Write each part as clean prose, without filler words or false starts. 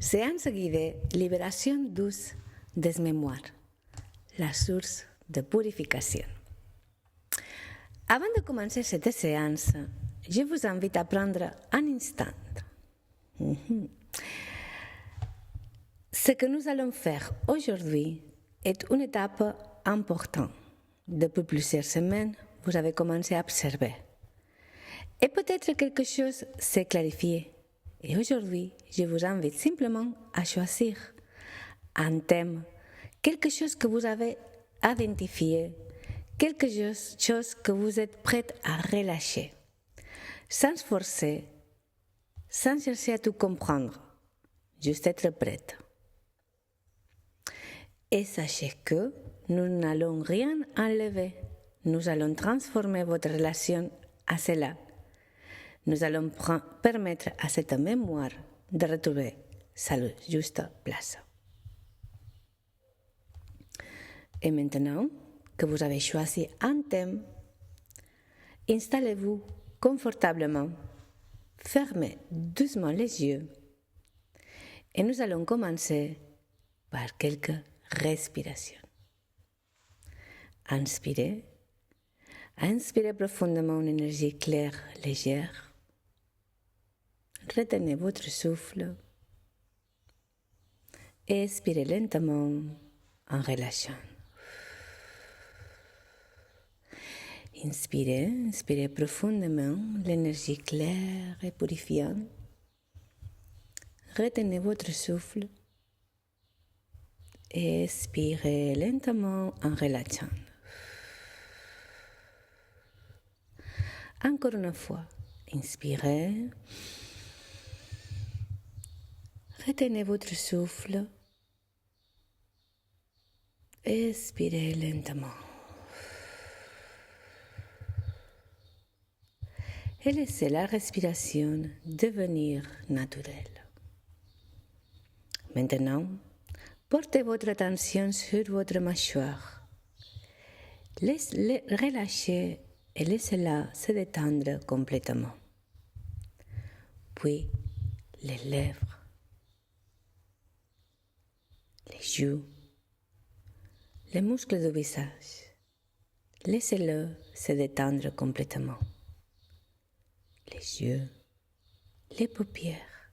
Séance guidée, libération douce des mémoires, la source de purification. Avant de commencer cette séance, je vous invite à prendre un instant. Ce que nous allons faire aujourd'hui est une étape importante. Depuis plusieurs semaines, vous avez commencé à observer. Et peut-être quelque chose s'est clarifié. Et aujourd'hui, je vous invite simplement à choisir un thème, quelque chose que vous avez identifié, quelque chose que vous êtes prête à relâcher, sans forcer, sans chercher à tout comprendre, juste être prête. Et sachez que nous n'allons rien enlever, nous allons transformer votre relation à cela. Nous allons permettre à cette mémoire de retrouver sa juste place. Et maintenant que vous avez choisi un thème, installez-vous confortablement, fermez doucement les yeux et nous allons commencer par quelques respirations. Inspirez profondément une énergie claire, légère. Retenez votre souffle et expirez lentement en relâchant. Inspirez profondément l'énergie claire et purifiante. Retenez votre souffle et expirez lentement en relâchant. Encore une fois, inspirez. Retenez votre souffle. Expirez lentement. Et laissez la respiration devenir naturelle. Maintenant, portez votre attention sur votre mâchoire. Relâchez et laissez-la se détendre complètement. Puis, les lèvres, les joues, les muscles du visage. Laissez-le se détendre complètement. Les yeux, les paupières,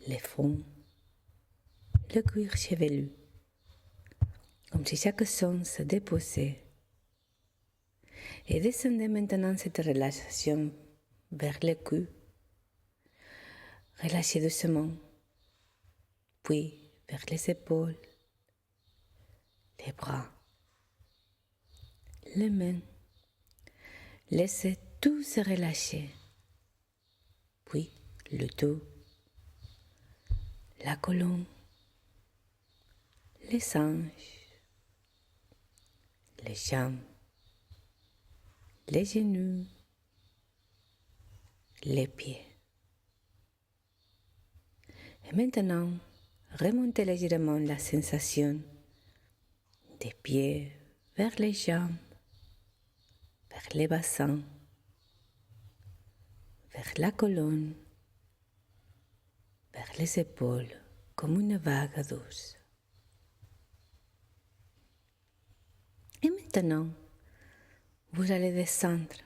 les fronts, le cuir chevelu, comme si chaque zone se déposait. Et descendez maintenant cette relâchation vers le cou. Relâchez doucement, puis vers les épaules, les bras, les mains. Laissez tout se relâcher, puis le dos, la colonne, les hanches, les jambes, les genoux, les pieds. Et maintenant, remontez légèrement la sensation des pieds vers les jambes, vers les bassins, vers la colonne, vers les épaules, comme une vague douce. Et maintenant, vous allez descendre.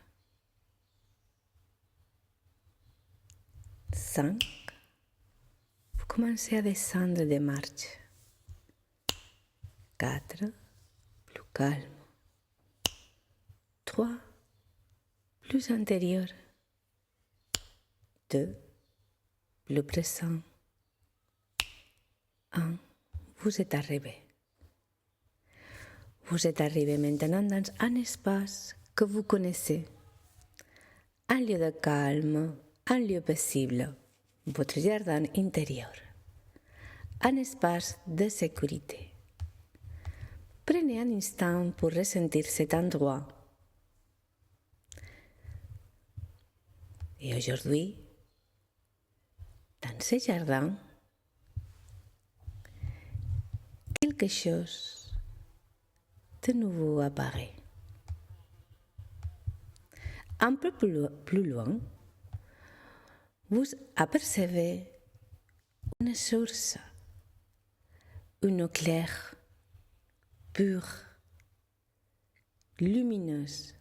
5. Vous commencez à descendre des marches. 4. Plus calme. 3. Plus intérieur. 2. Plus présent. 1. Vous êtes arrivé. Vous êtes arrivé maintenant dans un espace que vous connaissez. Un lieu de calme, un lieu paisible, votre jardin intérieur. Un espace de sécurité. Prenez un instant pour ressentir cet endroit. Et aujourd'hui, dans ce jardin, quelque chose de nouveau apparaît. Un peu plus loin, vous apercevez une source, une eau claire, pure, lumineuse,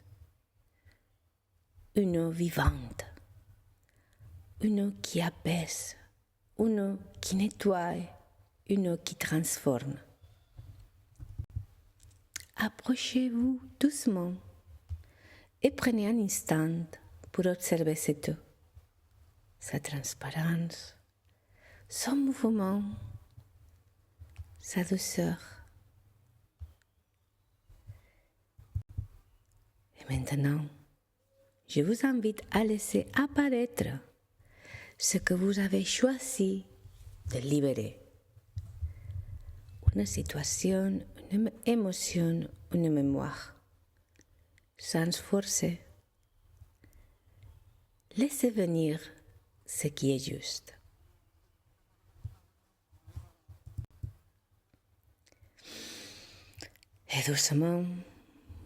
une eau vivante, une eau qui apaise, une eau qui nettoie, une eau qui transforme. Approchez-vous doucement et prenez un instant pour observer cette eau, sa transparence, son mouvement, sa douceur. Et maintenant, je vous invite à laisser apparaître ce que vous avez choisi de libérer. Une situation, une émotion, une mémoire. Sans forcer. Laissez venir ce qui est juste. Et doucement,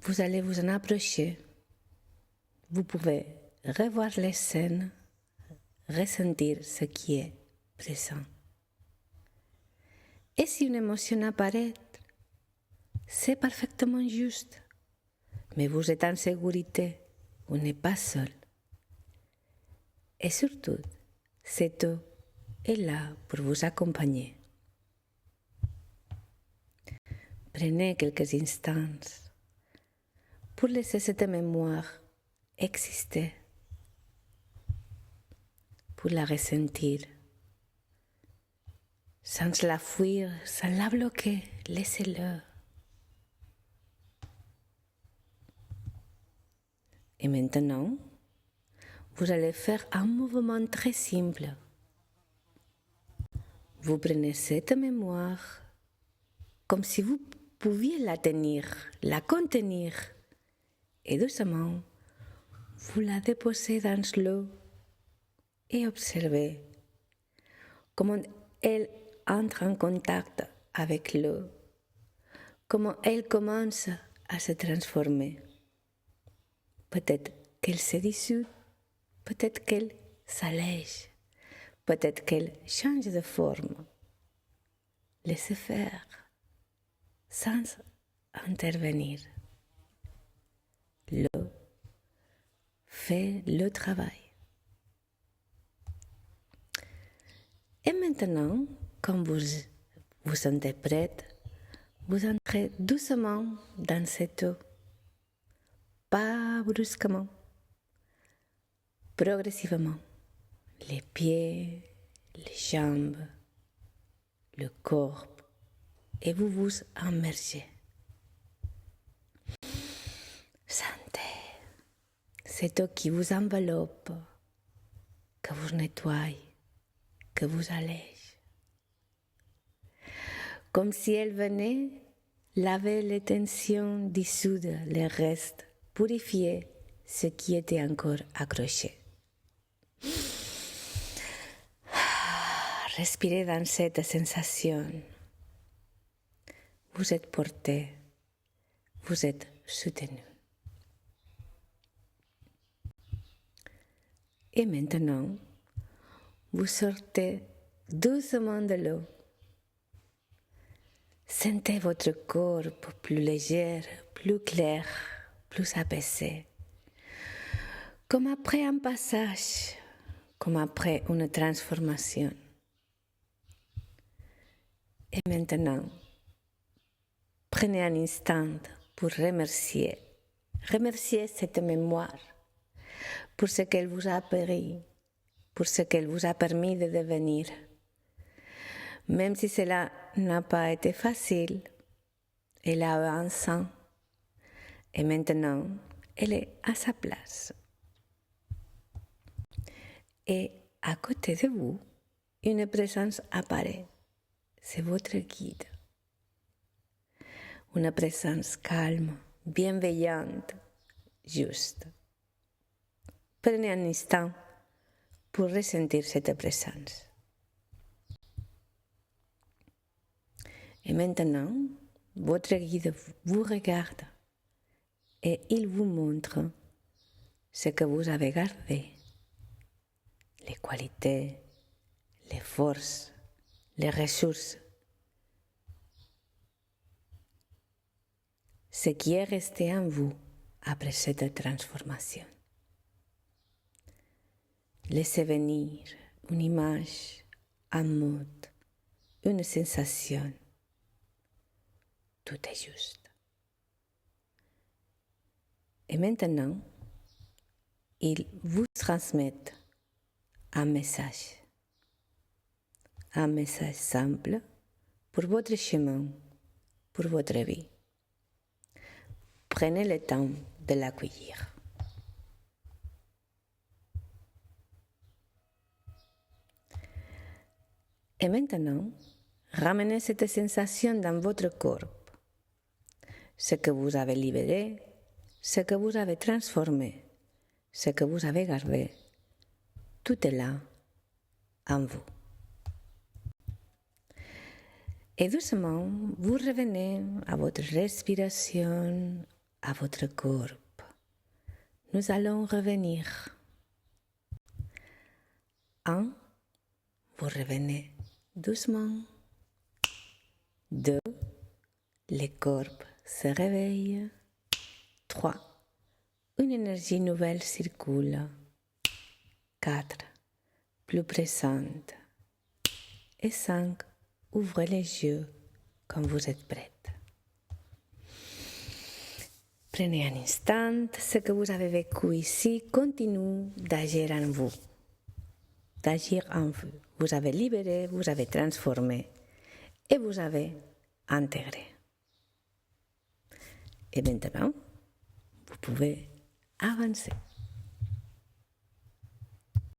vous allez vous en approcher. Vous pouvez revoir les scènes, ressentir ce qui est présent. Et si une émotion apparaît, c'est parfaitement juste. Mais vous êtes en sécurité, vous n'êtes pas seul. Et surtout, cette eau est là pour vous accompagner. Prenez quelques instants pour laisser cette mémoire exister, pour la ressentir, sans la fuir, sans la bloquer, laissez-le. Et maintenant, vous allez faire un mouvement très simple. Vous prenez cette mémoire comme si vous pouviez la tenir, la contenir, et doucement, vous la déposez dans l'eau et observez comment elle entre en contact avec l'eau, comment elle commence à se transformer. Peut-être qu'elle se dissout, peut-être qu'elle s'allège, peut-être qu'elle change de forme. Laissez faire, sans intervenir. L'eau fait le travail. Et maintenant, quand vous vous sentez prête, vous entrez doucement dans cette eau. Pas brusquement, progressivement. Les pieds, les jambes, le corps, et vous vous immergez. Sentez cette eau qui vous enveloppe, que vous nettoie, que vous allège. Comme si elle venait laver les tensions, dissoudre les restes, purifier ce qui était encore accroché. Respirez dans cette sensation. Vous êtes porté, vous êtes soutenu. Et maintenant, vous sortez doucement de l'eau. Sentez votre corps plus léger, plus clair, plus apaisé. Comme après un passage, comme après une transformation. Et maintenant, prenez un instant pour remercier cette mémoire pour ce qu'elle vous a appris, pour ce qu'elle vous a permis de devenir. Même si cela n'a pas été facile, elle a eu un sens et maintenant elle est à sa place. Et à côté de vous, une présence apparaît. C'est votre guide. Une présence calme, bienveillante, juste. Prenez un instant pour ressentir cette présence. Et maintenant, votre guide vous regarde et il vous montre ce que vous avez gardé, les qualités, les forces, les ressources, ce qui est resté en vous après cette transformation. Laissez venir une image, un mot, une sensation. Tout est juste. Et maintenant, il vous transmet un message simple pour votre chemin, pour votre vie. Prenez le temps de l'accueillir. Et maintenant, ramenez cette sensation dans votre corps. Ce que vous avez libéré, ce que vous avez transformé, ce que vous avez gardé, tout est là, en vous. Et doucement, vous revenez à votre respiration, à votre corps. Nous allons revenir. 1, vous revenez doucement. 2, le corps se réveille. 3, une énergie nouvelle circule. 4, plus présente. Et 5, ouvrez les yeux quand vous êtes prête. Prenez un instant, ce que vous avez vécu ici continue d'agir en vous. Vous avez libéré, vous avez transformé et vous avez intégré. Et maintenant, vous pouvez avancer.